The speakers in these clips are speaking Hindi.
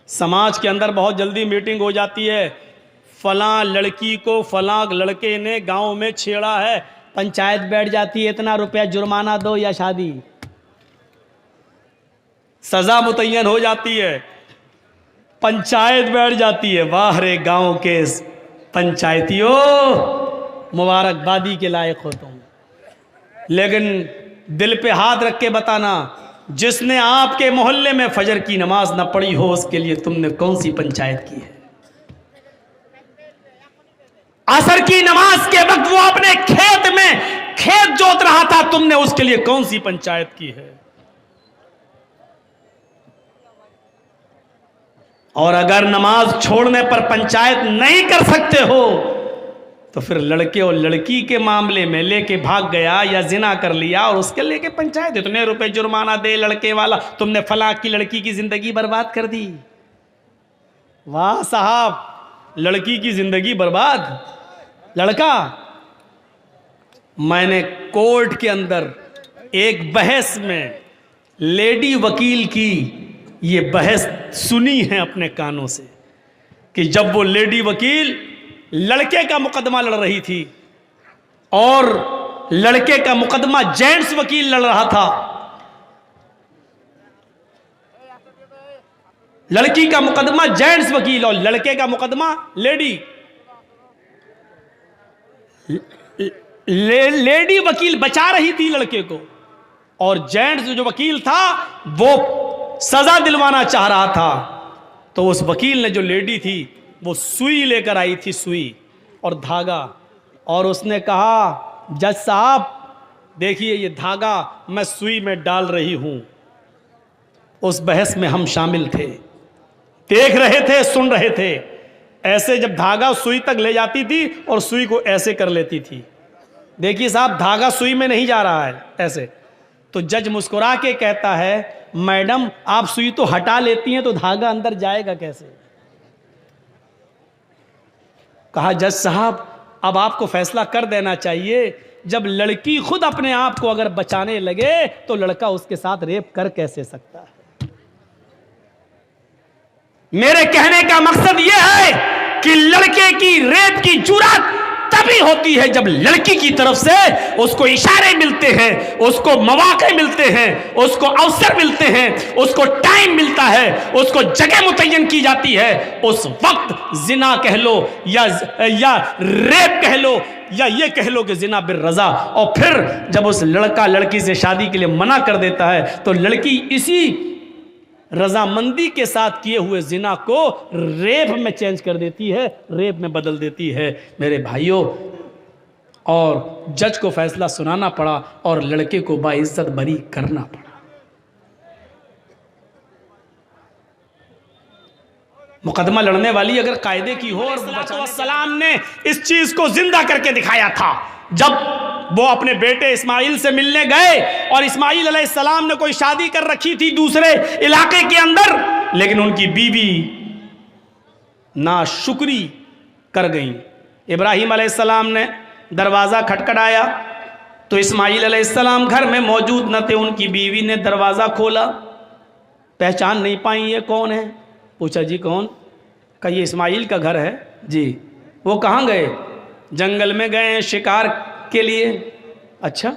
समाज के अंदर बहुत जल्दी मीटिंग हो जाती है, फलां लड़की को फलां लड़के ने गांव में छेड़ा है, पंचायत बैठ जाती है, इतना रुपया जुर्माना दो या शादी, सजा मुतय्यन हो जाती है, पंचायत बैठ जाती है। वाह रे गांव के पंचायतियों, मुबारकबादी के लायक हो तुम। लेकिन दिल पे हाथ रख के बताना, जिसने आपके मोहल्ले में फजर की नमाज न पढ़ी हो उसके लिए तुमने कौन सी पंचायत की है? असर की नमाज के वक्त वो अपने खेत में खेत जोत रहा था, तुमने उसके लिए कौन सी पंचायत की है? और अगर नमाज छोड़ने पर पंचायत नहीं कर सकते हो तो फिर लड़के और लड़की के मामले में लेके भाग गया या जिना कर लिया और उसके लेके पंचायत इतने रुपए जुर्माना दे लड़के वाला, तुमने फलां की लड़की की जिंदगी बर्बाद कर दी। वाह साहब, लड़की की जिंदगी बर्बाद, लड़का। मैंने कोर्ट के अंदर एक बहस में लेडी वकील की ये बहस सुनी है अपने कानों से कि जब वो लेडी वकील लड़के का मुकदमा लड़ रही थी और लड़के का मुकदमा जेंट्स वकील लड़ रहा था, लड़की का मुकदमा जेंट्स वकील और लड़के का मुकदमा लेडी लेडी वकील बचा रही थी लड़के को, और जेंट्स जो वकील था वो सजा दिलवाना चाह रहा था। तो उस वकील ने, जो लेडी थी, वो सुई लेकर आई थी, सुई और धागा, और उसने कहा जज साहब देखिए ये धागा मैं सुई में डाल रही हूं। उस बहस में हम शामिल थे, देख रहे थे, सुन रहे थे। ऐसे जब धागा सुई तक ले जाती थी और सुई को ऐसे कर लेती थी, देखिए साहब धागा सुई में नहीं जा रहा है ऐसे, तो जज मुस्कुरा के कहता है मैडम आप सुई तो हटा लेती हैं तो धागा अंदर जाएगा कैसे? कहा जज साहब अब आपको फैसला कर देना चाहिए, जब लड़की खुद अपने आप को अगर बचाने लगे तो लड़का उसके साथ रेप कर कैसे सकता है? मेरे कहने का मकसद यह है कि लड़के की रेप की जुर्रत तभी होती है जब लड़की की तरफ से उसको इशारे मिलते हैं, उसको मौके मिलते हैं, उसको अवसर मिलते हैं, उसको टाइम मिलता है, उसको जगह मुतय्यन की जाती है। उस वक्त जिना कह लो या रेप कह लो या ये कह लो कि जिना बिर रजा। और फिर जब उस लड़का लड़की से शादी के लिए मना कर देता है तो लड़की इसी रजामंदी के साथ किए हुए जिना को रेप में चेंज कर देती है, रेप में बदल देती है मेरे भाइयों। और जज को फैसला सुनाना पड़ा और लड़के को बाइज्जत बरी करना पड़ा। मुकदमा लड़ने वाली अगर कायदे की हो, और सलाम ने इस चीज को जिंदा करके दिखाया था जब वो अपने बेटे इस्माइल से मिलने गए और इस्माइल अलैहिस्सलाम ने कोई शादी कर रखी थी दूसरे इलाके के अंदर, लेकिन उनकी बीवी नाशुक्री कर गई। इब्राहिम अलैहिस्सलाम ने दरवाज़ा खटखटाया तो इस्माइल अलैहिस्सलाम घर में मौजूद न थे। उनकी बीवी ने दरवाज़ा खोला, पहचान नहीं पाई ये कौन है। पूछा जी कौन? कहा ये इस्माइल का घर है जी। वो कहाँ गए? जंगल में गए हैं शिकार के लिए। अच्छा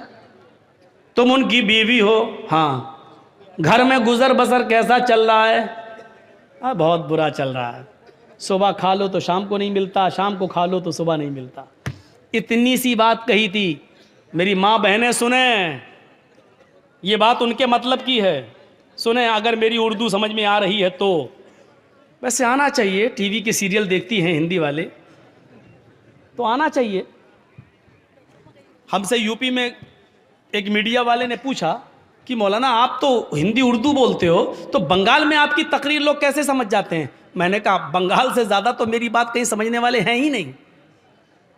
तुम उनकी बीवी हो? हाँ। घर में गुजर बसर कैसा चल रहा है? बहुत बुरा चल रहा है। सुबह खा लो तो शाम को नहीं मिलता, शाम को खा लो तो सुबह नहीं मिलता। इतनी सी बात कही थी। मेरी माँ बहनें सुने, ये बात उनके मतलब की है, सुने। अगर मेरी उर्दू समझ में आ रही है तो वैसे आना चाहिए, टीवी के सीरियल देखती हैं हिंदी वाले तो आना चाहिए। हमसे यूपी में एक मीडिया वाले ने पूछा कि मौलाना आप तो हिंदी उर्दू बोलते हो तो बंगाल में आपकी तकरीर लोग कैसे समझ जाते हैं? मैंने कहा बंगाल से ज़्यादा तो मेरी बात कहीं समझने वाले हैं ही नहीं,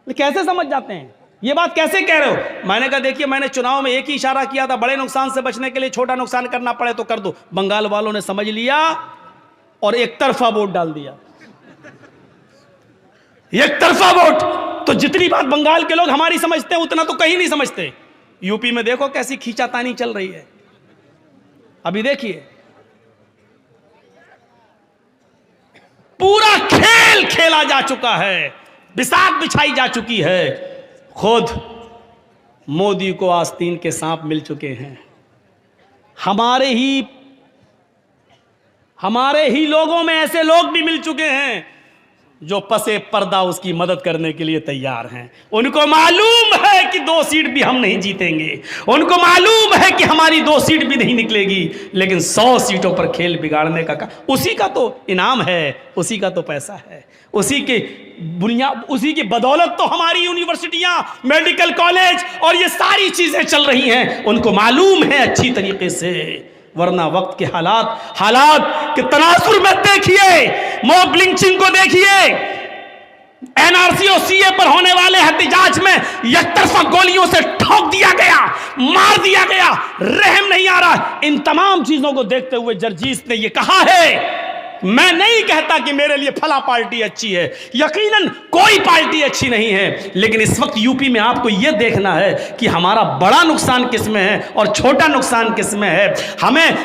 कैसे समझ जाते हैं? ये बात कैसे कह रहे हो? मैंने कहा देखिए मैंने चुनाव में एक ही इशारा किया था, बड़े नुकसान से बचने के लिए छोटा नुकसान करना पड़े तो कर दो। बंगाल वालों ने समझ लिया और एक तरफा वोट डाल दिया। एक तरफा वोट। तो जितनी बात बंगाल के लोग हमारी समझते हैं उतना तो कहीं नहीं समझते। यूपी में देखो कैसी खींचातानी चल रही है। अभी देखिए पूरा खेल खेला जा चुका है, बिसात बिछाई जा चुकी है। खुद मोदी को आस्तीन के सांप मिल चुके हैं। हमारे ही लोगों में ऐसे लोग भी मिल चुके हैं जो पसे पर्दा उसकी मदद करने के लिए तैयार हैं। उनको मालूम है कि 2 सीट भी हम नहीं जीतेंगे, उनको मालूम है कि हमारी 2 सीट भी नहीं निकलेगी, लेकिन 100 सीटों पर खेल बिगाड़ने का उसी का तो इनाम है, उसी का तो पैसा है, उसी की बदौलत तो हमारी यूनिवर्सिटियां, मेडिकल कॉलेज और ये सारी चीजें चल रही हैं। उनको मालूम है अच्छी तरीके से, वरना वक्त के हालात के तनासुर में देखिए, मॉब लिंचिंग को देखिए, एनआरसी और सीए पर होने वाले एहतजाज में एकतरफा गोलियों से ठोक दिया गया, मार दिया गया, रहम नहीं आ रहा। इन तमाम चीजों को देखते हुए जर्जीस ने यह कहा है, मैं नहीं कहता कि मेरे लिए फला पार्टी अच्छी है, यकीनन कोई पार्टी अच्छी नहीं है, लेकिन इस वक्त यूपी में आपको यह देखना है कि हमारा बड़ा नुकसान किस में है और छोटा नुकसान किस में है। हमें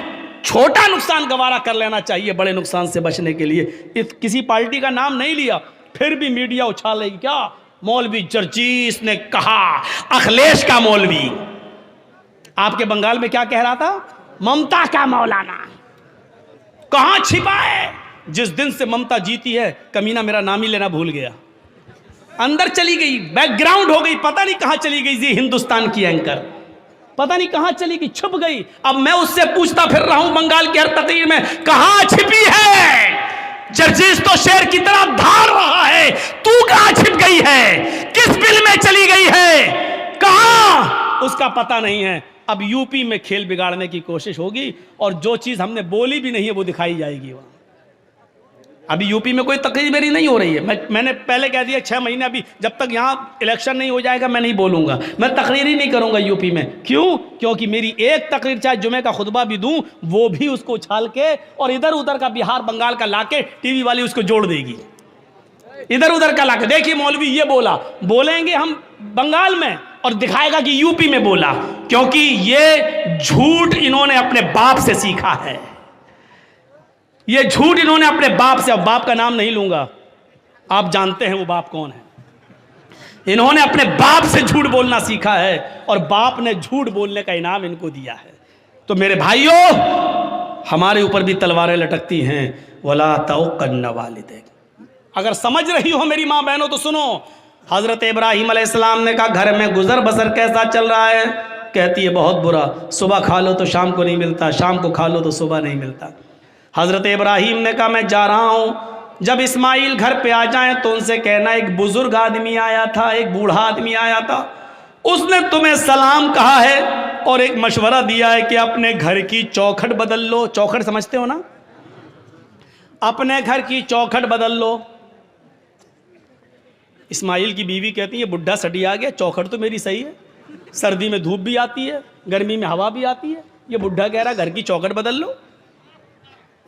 छोटा नुकसान गवारा कर लेना चाहिए बड़े नुकसान से बचने के लिए। किसी पार्टी का नाम नहीं लिया, फिर भी मीडिया उछालेगी क्या, मौलवी जर्जीस ने कहा, अखिलेश का मौलवी। आपके बंगाल में क्या कह रहा था, ममता का मौलाना। कहां छिपा है? जिस दिन से ममता जीती है, कमीना मेरा नाम ही लेना भूल गया, अंदर चली गई, बैकग्राउंड हो गई, पता नहीं कहां चली गई। जी हिंदुस्तान की एंकर पता नहीं कहां चली गई, छुप गई। अब मैं उससे पूछता फिर रहा हूं बंगाल की हर तकरीर में, कहां छिपी है? जर्जीस तो शेर की तरह धार रहा है, तू कहां छिप गई है? किस बिल में चली गई है? कहां? उसका पता नहीं है। अब यूपी में खेल बिगाड़ने की कोशिश होगी और जो चीज हमने बोली भी नहीं है वो दिखाई जाएगी वहां। अभी यूपी में कोई तकरीर मेरी नहीं हो रही है, मैंने पहले कह दिया 6 महीने, अभी जब तक यहां इलेक्शन नहीं हो जाएगा मैं नहीं बोलूंगा, मैं तकरीर ही नहीं करूंगा यूपी में। क्यों? क्योंकि मेरी एक तकरीर चाहे जुमे का खुतबा भी दूं, वो भी उसको उछाल के और इधर उधर का बिहार बंगाल का लाके टीवी वाली उसको जोड़ देगी, इधर उधर का लाके, देखिए मौलवी ये बोला, बोलेंगे हम बंगाल में और दिखाएगा कि यूपी में बोला, क्योंकि ये झूठ इन्होंने अपने बाप से सीखा है। ये झूठ इन्होंने अपने बाप से, अब बाप का नाम नहीं लूंगा, आप जानते हैं वो बाप कौन है। इन्होंने अपने बाप से झूठ बोलना सीखा है और बाप ने झूठ बोलने का इनाम इनको दिया है। तो मेरे भाइयों, हमारे ऊपर भी तलवारें लटकती हैं, वला तौकन्न वालिदैक। अगर समझ रही हो मेरी माँ बहनों तो सुनो, हजरत इब्राहिम अलैहिस्सलाम ने कहा घर में गुजर बसर कैसा चल रहा है? कहती है बहुत बुरा, सुबह खा लो तो शाम को नहीं मिलता, शाम को खा लो तो सुबह नहीं मिलता। हजरत इब्राहिम ने कहा मैं जा रहा हूँ, जब इस्माइल घर पे आ जाए तो उनसे कहना एक बुजुर्ग आदमी आया था, एक बूढ़ा आदमी आया था, उसने तुम्हें सलाम कहा है और एक मशवरा दिया है कि अपने घर की चौखट बदल लो। चौखट समझते हो ना? अपने घर की चौखट बदल लो। इस्माइल की बीवी कहती है बुढ़ा सटी आ गया, चौखट तो मेरी सही है, सर्दी में धूप भी आती है, गर्मी में हवा भी आती है, ये बुढ़ा कह रहा घर की चौखट बदल लो।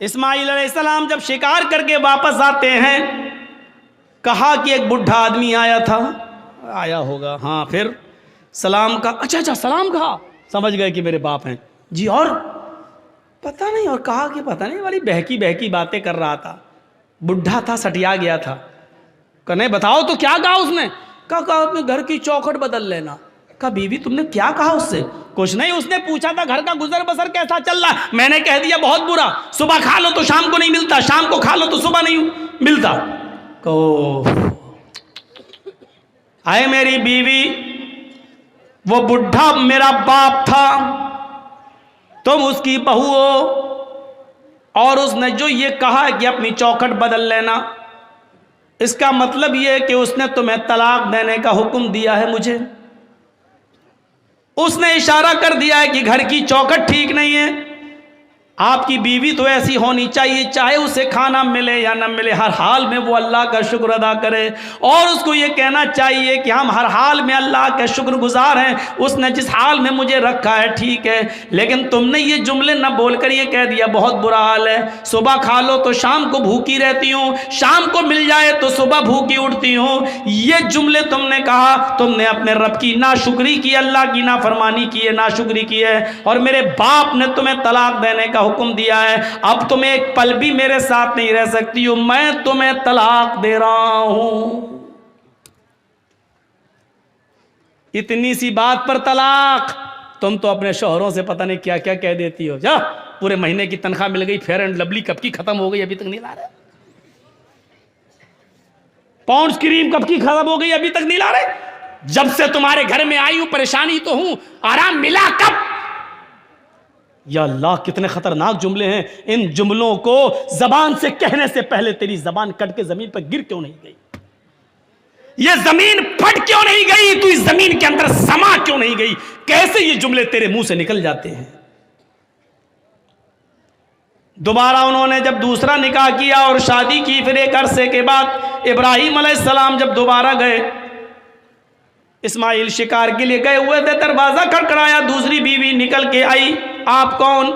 इस्माइल अलैहिस्सलाम जब शिकार करके वापस आते हैं, कहा कि एक बुढ़ा आदमी आया था, आया होगा, हाँ, फिर सलाम का, अच्छा सलाम कहा, समझ गए कि मेरे बाप हैं जी, और पता नहीं, और कहा कि पता नहीं वाली बहकी बहकी बातें कर रहा था, बुढ़ा था, सटिया गया था। कहने बताओ तो क्या कहा उसने? कहा अपने घर की चौखट बदल लेना। कहा बीवी तुमने क्या कहा उससे? कुछ नहीं, उसने पूछा था घर का गुजर बसर कैसा चल रहा, मैंने कह दिया बहुत बुरा, सुबह खा लो तो शाम को नहीं मिलता, शाम को खा लो तो सुबह नहीं मिलता। कहो आए मेरी बीवी, वो बुढ़ा मेरा बाप था, तुम उसकी बहू हो, और उसने जो ये कहा है कि अपनी चौखट बदल लेना, इसका मतलब ये है कि उसने तुम्हें तलाक देने का हुक्म दिया है मुझे। उसने इशारा कर दिया है कि घर की चौखट ठीक नहीं है, आपकी बीवी तो ऐसी होनी चाहिए, चाहे उसे खाना मिले या न मिले, हर हाल में वो अल्लाह का शुक्र अदा करे, और उसको ये कहना चाहिए कि हम हर हाल में अल्लाह के शुक्रगुजार हैं, उसने जिस हाल में मुझे रखा है ठीक है। लेकिन तुमने ये जुमले न बोलकर ये कह दिया बहुत बुरा हाल है, सुबह खा लो तो शाम को भूखी रहती हूँ, शाम को मिल जाए तो सुबह भूखी उठती हूँ, ये जुमले तुमने कहा, तुमने अपने रब की नाशुक्री की, अल्लाह की नाफरमानी की है, नाशुक्री की है, और मेरे बाप ने तुम्हें तलाक देने का हुक्म दिया है, अब तुम एक पल भी मेरे साथ नहीं रह सकती हो, मैं तुम्हें तलाक दे रहा हूं। इतनी सी बात पर तलाक। तुम तो अपने शौहरों से पता नहीं क्या क्या कह देती हो। जा, पूरे महीने की तनख्वाह मिल गई, फेयर एंड लवली कब की खत्म हो गई, अभी तक नहीं ला रहे। पाउंड्स क्रीम कब की खत्म हो गई, अभी तक नहीं ला रहे। जब से तुम्हारे घर में आई हूं परेशानी तो हूं, आराम मिला कब? या अल्लाह, कितने खतरनाक जुमले हैं। इन जुमलों को जबान से कहने से पहले तेरी जबान कट के जमीन पर गिर क्यों नहीं गई? ये जमीन फट क्यों नहीं गई? तू इस जमीन के अंदर समा क्यों नहीं गई? कैसे ये जुमले तेरे मुंह से निकल जाते हैं? दोबारा उन्होंने जब दूसरा निकाह किया और शादी की, फिर एक अरसे के बाद इब्राहिम अलैहिस्सलाम जब दोबारा गए, इस्माइल शिकार के लिए गए हुए थे, दरवाजा खड़खड़ाया, दूसरी बीवी निकल के आई। आप कौन?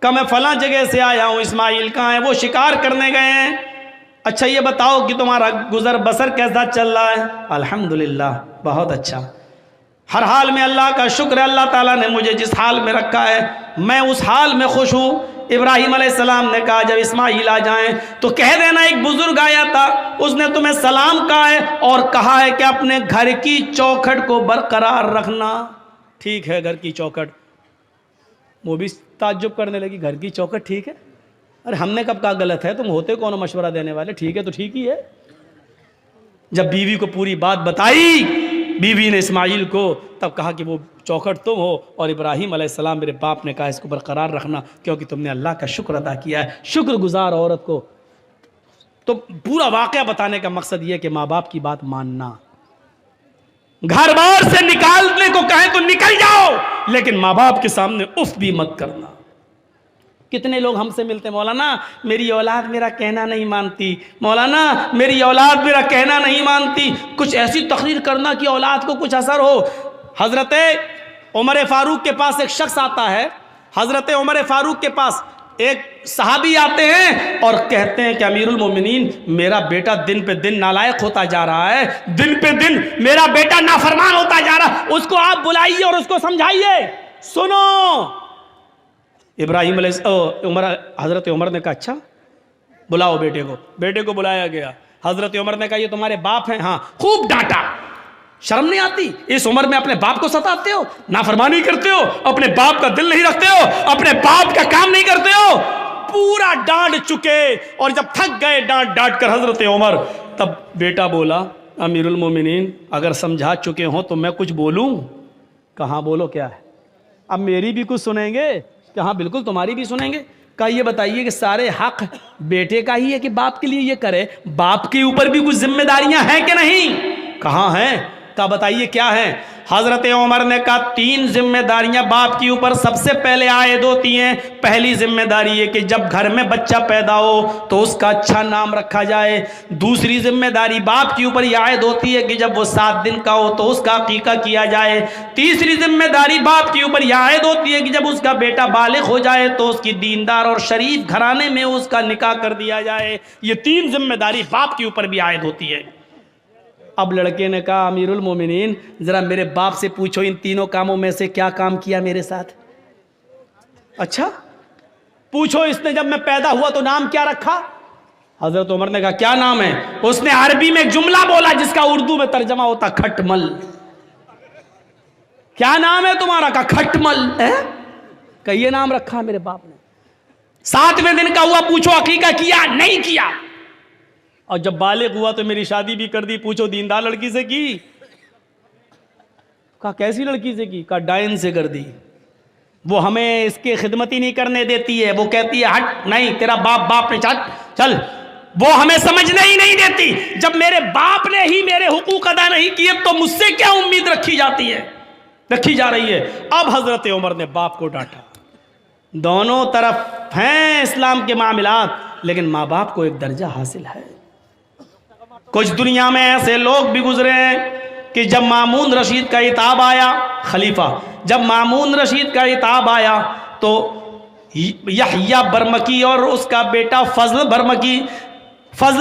कहा मैं फलां जगह से आया हूं। इस्माइल कहाँ है? वो शिकार करने गए हैं। अच्छा ये बताओ कि तुम्हारा गुजर बसर कैसा चल रहा है? अल्हम्दुलिल्लाह, बहुत अच्छा। हर हाल में अल्लाह का शुक्र है, अल्लाह ताला ने मुझे जिस हाल में रखा है मैं उस हाल में खुश हूँ। इब्राहिम अलैहिस्सलाम ने कहा जब इस्माइल आ जाएं तो कह देना एक बुजुर्ग आया था, उसने तुम्हें सलाम कहा है और कहा है कि अपने घर की चौखट को बरकरार रखना। ठीक है, घर की चौखट। वो भी ताज्जुब करने लगी, घर की चौखट ठीक है? अरे हमने कब कहा गलत है? तुम होते कौन मशवरा देने वाले? ठीक है तो ठीक ही है। जब बीवी को पूरी बात बताई बीवी ने इस्माइल को, तब कहा कि वो चौखट तुम हो और इब्राहिम अलैहिस्सलाम मेरे बाप ने कहा इसको बरकरार रखना, क्योंकि तुमने अल्लाह का शुक्र अदा किया है। शुक्रगुजार औरत को तो पूरा वाक़या बताने का मकसद यह कि माँ बाप की बात मानना। घर बार से निकालने को कहें तो निकल जाओ, लेकिन माँ बाप के सामने उफ भी मत करना। कितने लोग हमसे मिलते, मौलाना मेरी औलाद मेरा कहना नहीं मानती, मौलाना मेरी औलाद मेरा कहना नहीं मानती। कुछ ऐसी तकरीर करना कि औलाद को कुछ असर हो। हज़रत उमर फारूक के पास एक शख्स आता है, हज़रत उमर फारूक के पास एक सहाबी आते हैं और कहते हैं कि अमीरुल मोमिनीन मेरा बेटा दिन पे दिन नालायक होता जा रहा है, दिन पे दिन मेरा बेटा नाफरमान होता जा रहा है, उसको आप बुलाइए और उसको समझाइए। सुनो, इब्राहिम हज़रत उमर ने कहा अच्छा बुलाओ बेटे को। बेटे को बुलाया गया। हज़रत उमर ने कहा ये तुम्हारे बाप हैं? हाँ। खूब डांटा, शर्म नहीं आती? इस उम्र में अपने बाप को सताते हो, नाफरमानी करते हो, अपने बाप का दिल नहीं रखते हो, अपने बाप का काम नहीं करते हो। पूरा डांट चुके और जब थक गए डांट डांट कर हज़रत उमर, तब बेटा बोला अमीरुल मोमिनीन अगर समझा चुके हो तो मैं कुछ बोलूं? कहाँ बोलो क्या है? अब मेरी भी कुछ सुनेंगे? हाँ बिल्कुल तुम्हारी भी सुनेंगे। कहा ये बताइए कि सारे हक बेटे का ही है कि बाप के लिए ये करे? बाप के ऊपर भी कुछ जिम्मेदारियां हैं कि नहीं? कहाँ हैं? कहा बताइए क्या है? हज़रत उमर ने कहा 3 जिम्मेदारियां बाप के ऊपर सबसे पहले आयद होती हैं। पहली जिम्मेदारी ये कि जब घर में बच्चा पैदा हो तो उसका अच्छा नाम रखा जाए। दूसरी जिम्मेदारी बाप के ऊपर यह आयद होती है कि जब वो 7 दिन का हो तो उसका अकीका किया जाए। तीसरी जिम्मेदारी बाप के ऊपर यह आयद होती है कि जब उसका बेटा बालिग हो जाए तो उसकी दीनदार और शरीफ घराने में उसका निकाह कर दिया जाए। ये 3 जिम्मेदारी बाप के ऊपर भी आयद होती है। अब लड़के ने कहा अमीरुल मोमिनीन जरा मेरे बाप से पूछो इन तीनों कामों में से क्या काम किया मेरे साथ? अच्छा पूछो, इसने जब मैं पैदा हुआ तो नाम क्या रखा? हजरत उमर ने कहा क्या नाम है? उसने अरबी में एक जुमला बोला जिसका उर्दू में तर्जमा होता खटमल। क्या नाम है तुम्हारा? का खटमल है। कहिए नाम रखा मेरे बाप ने। 7वें दिन का हुआ, पूछो अकीका किया? नहीं किया। और जब बालिग हुआ तो मेरी शादी भी कर दी, पूछो दीनदार लड़की से की? कहा कैसी लड़की से की? कहा डायन से कर दी। वो हमें इसके खिदमत ही नहीं करने देती है, वो कहती है हट, नहीं तेरा बाप ने चल, वो हमें समझने ही नहीं देती। जब मेरे बाप ने ही मेरे हुकूक अदा नहीं किए तो मुझसे क्या उम्मीद रखी जा रही है। अब हजरत उमर ने बाप को डांटा। दोनों तरफ हैं इस्लाम के मामलात, लेकिन माँ बाप को एक दर्जा हासिल है। कुछ दुनिया में ऐसे लोग भी गुजरे हैं कि जब मामून रशीद का इताब आया, खलीफा जब मामून रशीद का इताब आया तो यहया बरमकी और उसका बेटा फजल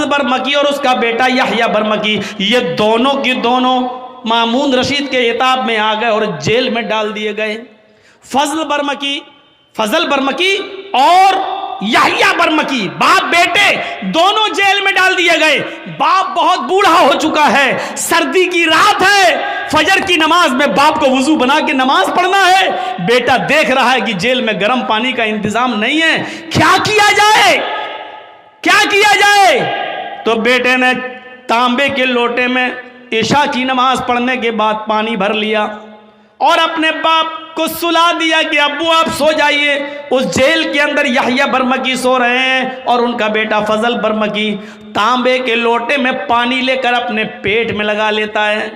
बरमकी और उसका बेटा यहया बरमकी, ये दोनों की दोनों मामून रशीद के इताब में आ गए और जेल में डाल दिए गए। फजल बरमकी और याहिया बरमकी, बाप बेटे दोनों जेल में डाल दिए गए। बाप बहुत बूढ़ा हो चुका है, सर्दी की रात है, फजर की नमाज में बाप को वुजू बना के नमाज पढ़ना है। बेटा देख रहा है कि जेल में गर्म पानी का इंतजाम नहीं है, क्या किया जाए, क्या किया जाए। तो बेटे ने तांबे के लोटे में इशा की नमाज पढ़ने के बाद पानी भर लिया और अपने बाप को सुला दिया कि अब्बू आप सो जाइए। उस जेल के अंदर याहिया बरमकी सो रहे हैं और उनका बेटा फजल बरमकी तांबे के लोटे में पानी लेकर अपने पेट में लगा लेता है।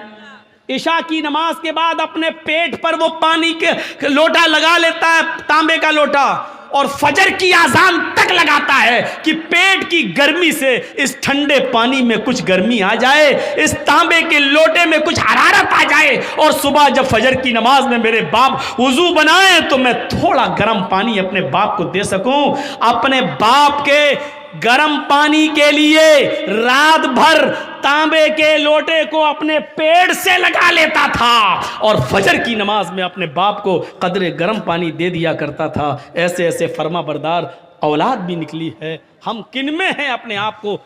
इशा की नमाज के बाद अपने पेट पर वो पानी के लोटा लगा लेता है, तांबे का लोटा, और फजर की आजान तक लगाता है कि पेट की गर्मी से इस ठंडे पानी में कुछ गर्मी आ जाए, इस तांबे के लोटे में कुछ हरारत आ जाए, और सुबह जब फजर की नमाज में मेरे बाप वुजू बनाए तो मैं थोड़ा गर्म पानी अपने बाप को दे सकूं। अपने बाप के गर्म पानी के लिए रात भर तांबे के लोटे को अपने पेट से लगा लेता था और फजर की नमाज में अपने बाप को कदरे गर्म पानी दे दिया करता था। ऐसे ऐसे फर्मा बरदार औलाद भी निकली है। हम किन में हैं, अपने आप को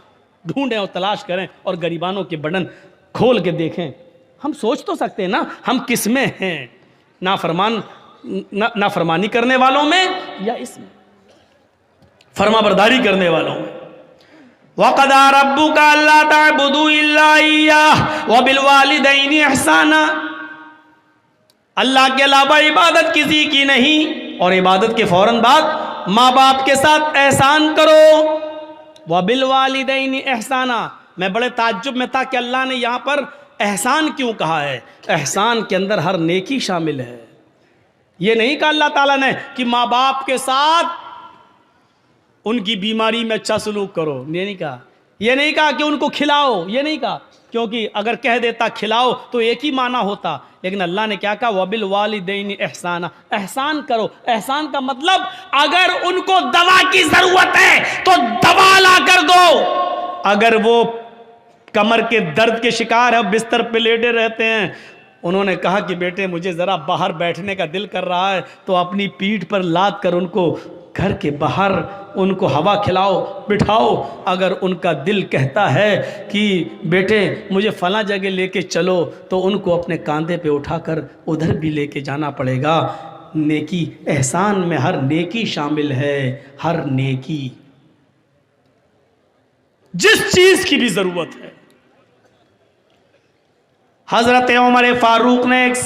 ढूंढें और तलाश करें और गरीबानों के बटन खोल के देखें। हम सोच तो सकते हैं ना हम किस में हैं, नाफरमानी करने वालों में या इसमें फर्मा बरदारी करने वालों में। वक़दा रब्बुका अल्ला ताबुदू इल्ला इय्याह व बिल वालिदैनि इहसाना, अल्लाह के अलावा इबादत किसी की नहीं और इबादत के फौरन बाद माँ बाप के साथ एहसान करो। व बिल वालिदैनि इहसाना, मैं बड़े ताज्जुब में था कि अल्लाह ने यहाँ पर एहसान क्यों कहा है। एहसान के अंदर हर नेकी शामिल है। ये नहीं कहा अल्लाह ताला ने कि माँ बाप के साथ उनकी बीमारी में अच्छा सलूक करो, ये नहीं कहा। ये नहीं कहा कि उनको खिलाओ, ये नहीं कहा, क्योंकि अगर कह देता खिलाओ तो एक ही माना होता। लेकिन अल्लाह ने क्या कहा, वबिल वालिदैनि एहसाना, एहसान करो। एहसान का मतलब अगर उनको दवा की जरूरत है तो दवा ला कर दो। अगर वो कमर के दर्द के शिकार है, बिस्तर पे लेटे रहते हैं, उन्होंने कहा कि बेटे मुझे ज़रा बाहर बैठने का दिल कर रहा है, तो अपनी पीठ पर लाद कर उनको घर के बाहर उनको हवा खिलाओ, बिठाओ। अगर उनका दिल कहता है कि बेटे मुझे फला जगह लेके चलो, तो उनको अपने कंधे पे उठाकर उधर भी लेके जाना पड़ेगा। नेकी, एहसान में हर नेकी शामिल है, हर नेकी, जिस चीज़ की भी ज़रूरत है। हज़रत उमर फारूक ने एक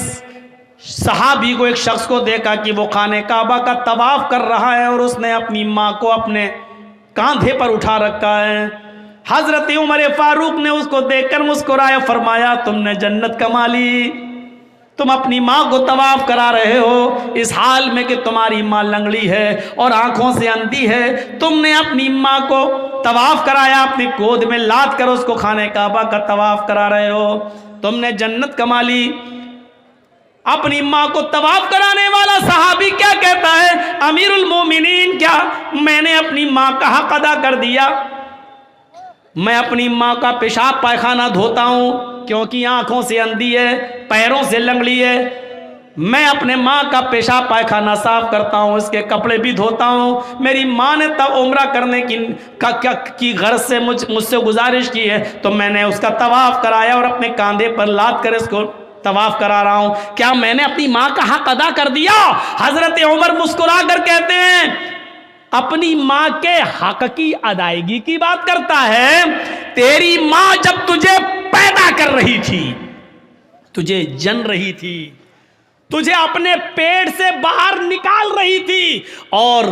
सहाबी को, एक शख्स को देखा कि वो खाने काबा का तवाफ कर रहा है और उसने अपनी माँ को अपने कांधे पर उठा रखा है। हजरत उमर फारूक ने उसको देखकर मुस्कुराया, फरमाया तुमने जन्नत कमा ली, तुम अपनी माँ को तवाफ करा रहे हो इस हाल में कि तुम्हारी माँ लंगड़ी है और आंखों से अंधी है। तुमने अपनी माँ को तवाफ कराया, अपनी गोद में लाद कर उसको खाने काबा का तवाफ करा रहे हो, तुमने जन्नत कमा ली। अपनी माँ को तवाफ कराने वाला सहाबी क्या कहता है, अमीरुल मोमिनीन, क्या मैंने अपनी माँ का हक अदा कर दिया? मैं अपनी माँ का पेशाब पायखाना धोता हूँ क्योंकि आंखों से अंधी है, पैरों से लंगड़ी है। मैं अपने माँ का पेशाब पायखाना साफ करता हूँ, इसके कपड़े भी धोता हूँ। मेरी माँ ने तब उम्रा करने की गर्ज से मुझसे गुजारिश की है, तो मैंने उसका तवाफ कराया और अपने कंधे पर लाद कर इसको तवाफ करा रहा हूँ। क्या मैंने अपनी माँ का हक अदा कर दिया? हजरत उमर मुस्कुरा कर कहते हैं, अपनी माँ के हक की अदायगी की बात करता है। तेरी माँ जब तुझे पैदा कर रही थी, तुझे जन रही थी, तुझे अपने पेट से बाहर निकाल रही थी, और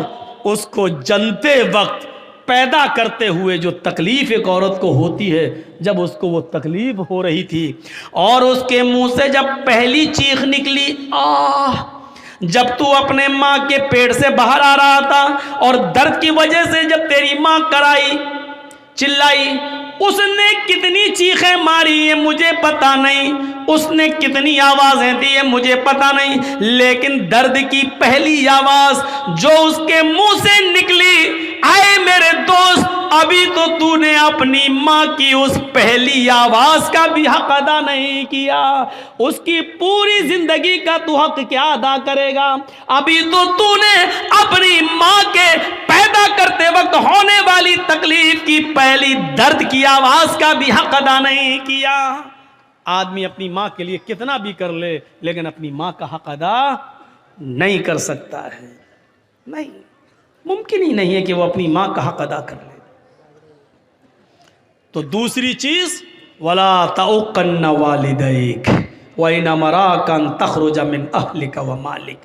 उसको जनते वक्त पैदा करते हुए जो तकलीफ एक औरत को होती है, जब उसको वो तकलीफ हो रही थी और उसके मुंह से जब पहली चीख निकली, आह, जब तू अपने माँ के पेट से बाहर आ रहा था और दर्द की वजह से जब तेरी माँ कराई, चिल्लाई, उसने कितनी चीखें मारी है मुझे पता नहीं, उसने कितनी आवाजें दी है मुझे पता नहीं, लेकिन दर्द की पहली आवाज जो उसके मुंह से निकली, आए मेरे दोस्त, अभी तो तूने अपनी माँ की उस पहली आवाज का भी हक अदा नहीं किया, उसकी पूरी जिंदगी का तू हक क्या अदा करेगा? अभी तो तूने अपनी माँ के पैदा करते वक्त होने वाली तकलीफ की पहली दर्द की आवाज का भी हक अदा नहीं किया। आदमी अपनी माँ के लिए कितना भी कर ले, लेकिन अपनी माँ का हक अदा नहीं कर सकता है। नहीं, मुमकिन ही नहीं है कि वो अपनी माँ का हक अदा कर ले। तो दूसरी चीज, वला तउक़न्न वालिदैक व इन अमराकन तखरुज मिन अहलिक व मालिक।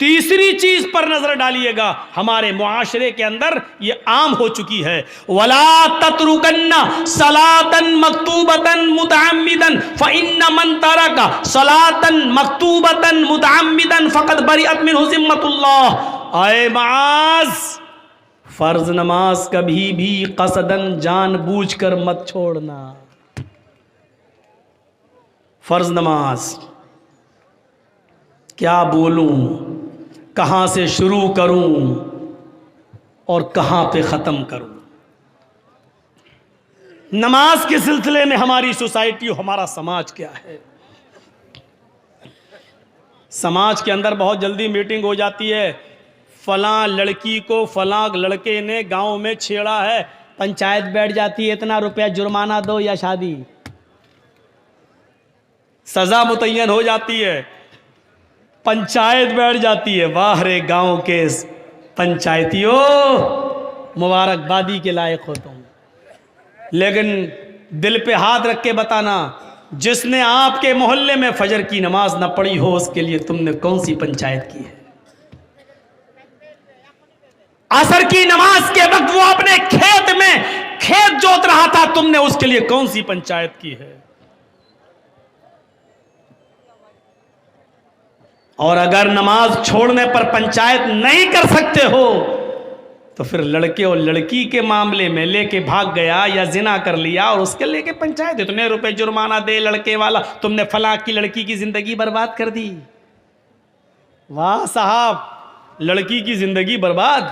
तीसरी चीज पर नजर डालिएगा, हमारे मुआशरे के अंदर ये आम हो चुकी है। वला तत्रुकन्ना सलातन मक्तूबतन मुतअम्मिदन फ़इन्न मन तरका सलातन मक्तूबतन मुतअम्मिदन फ़क़द बरिअत मिन्हु ज़िम्मतुल्लाह। आए माज़, फर्ज नमाज कभी भी कसदन जानबूझकर मत छोड़ना। फर्ज नमाज क्या बोलूं, कहां से शुरू करूं और कहां पे ख़त्म करूं। नमाज के सिलसिले में हमारी सोसाइटी, हमारा समाज क्या है? समाज के अंदर बहुत जल्दी मीटिंग हो जाती है, फलां लड़की को फलां लड़के ने गांव में छेड़ा है, पंचायत बैठ जाती है, इतना रुपया जुर्माना दो या शादी, सजा मुतय्यन हो जाती है, पंचायत बैठ जाती है। वाह रे गांव के पंचायतियों, मुबारकबादी के लायक हो तुम। लेकिन दिल पे हाथ रख के बताना, जिसने आपके मोहल्ले में फजर की नमाज न पढ़ी हो, उसके लिए तुमने कौन सी पंचायत की है? असर की नमाज के वक्त वो अपने खेत में खेत जोत रहा था, तुमने उसके लिए कौन सी पंचायत की है? और अगर नमाज छोड़ने पर पंचायत नहीं कर सकते हो, तो फिर लड़के और लड़की के मामले में लेके भाग गया या जिना कर लिया और उसके लेके पंचायत, इतने रुपए जुर्माना दे लड़के वाला, तुमने फलां की लड़की की जिंदगी बर्बाद कर दी। वाह साहब, लड़की की जिंदगी बर्बाद,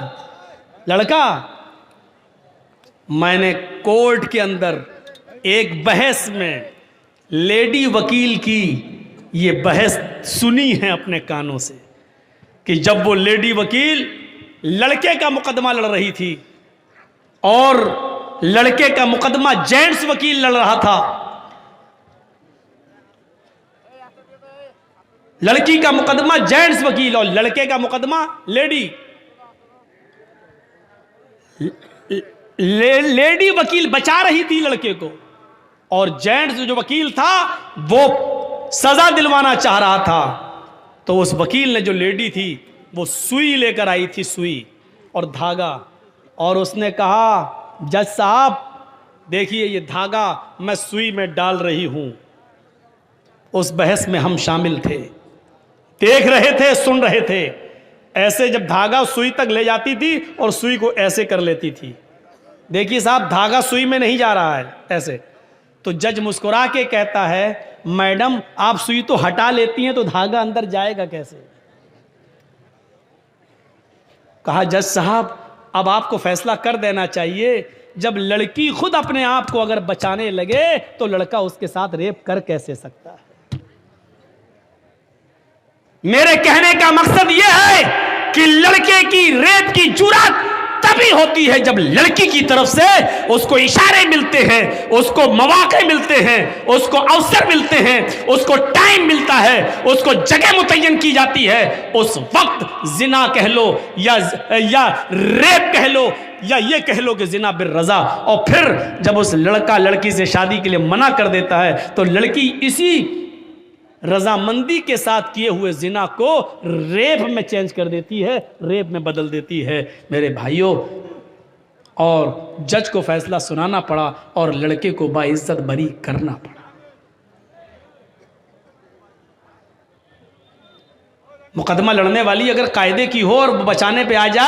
लड़का। मैंने कोर्ट के अंदर एक बहस में लेडी वकील की ये बहस सुनी है अपने कानों से, कि जब वो लेडी वकील लड़के का मुकदमा लड़ रही थी और लड़के का मुकदमा जेंट्स वकील लड़ रहा था, लड़की का मुकदमा जेंट्स वकील और लड़के का मुकदमा लेडी। लेडी वकील बचा रही थी लड़के को और जेंट्स जो वकील था वो सजा दिलवाना चाह रहा था। तो उस वकील ने, जो लेडी थी, वो सुई लेकर आई थी, सुई और धागा, और उसने कहा, जज साहब देखिए ये धागा मैं सुई में डाल रही हूं। उस बहस में हम शामिल थे, देख रहे थे, सुन रहे थे। ऐसे जब धागा सुई तक ले जाती थी और सुई को ऐसे कर लेती थी, देखिए साहब धागा सुई में नहीं जा रहा है ऐसे, तो जज मुस्कुरा के कहता है, मैडम आप सुई तो हटा लेती हैं तो धागा अंदर जाएगा कैसे? कहा, जज साहब अब आपको फैसला कर देना चाहिए, जब लड़की खुद अपने आप को अगर बचाने लगे तो लड़का उसके साथ रेप कर कैसे सकता है? मेरे कहने का मकसद यह है कि लड़के की रेप की जुर्रत तभी होती है जब लड़की की तरफ से उसको इशारे मिलते हैं, उसको मौके मिलते हैं, उसको अवसर मिलते हैं, उसको टाइम मिलता है, उसको जगह मुतय्यन की जाती है। उस वक्त जिना कह लो या रेप कह लो या ये कह लो कि जिना बिर रजा। और फिर जब उस लड़का लड़की से शादी के लिए मना कर देता है तो लड़की इसी रजामंदी के साथ किए हुए जिना को रेप में चेंज कर देती है, रेप में बदल देती है मेरे भाइयों। और जज को फैसला सुनाना पड़ा और लड़के को बाइज्जत बरी करना पड़ा। मुकदमा लड़ने वाली अगर कायदे की हो और बचाने पे आ जाए